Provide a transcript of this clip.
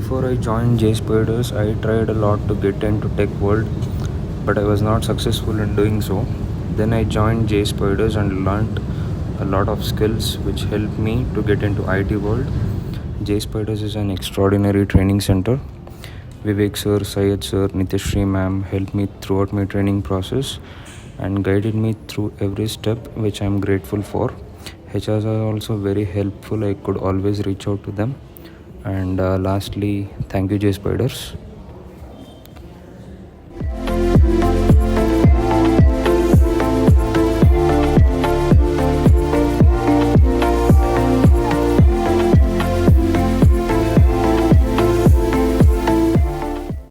Before I joined Jspiders, I tried a lot to get into tech world, but I was not successful in doing so. Then I joined Jspiders and learned a lot of skills which helped me to get into IT world. Jspiders is an extraordinary training center. Vivek sir, Syed sir, Nitishri ma'am helped me throughout my training process and guided me through every step, which I am grateful for. HRs are also very helpful. I could always reach out to them. And lastly, thank you, Jspiders.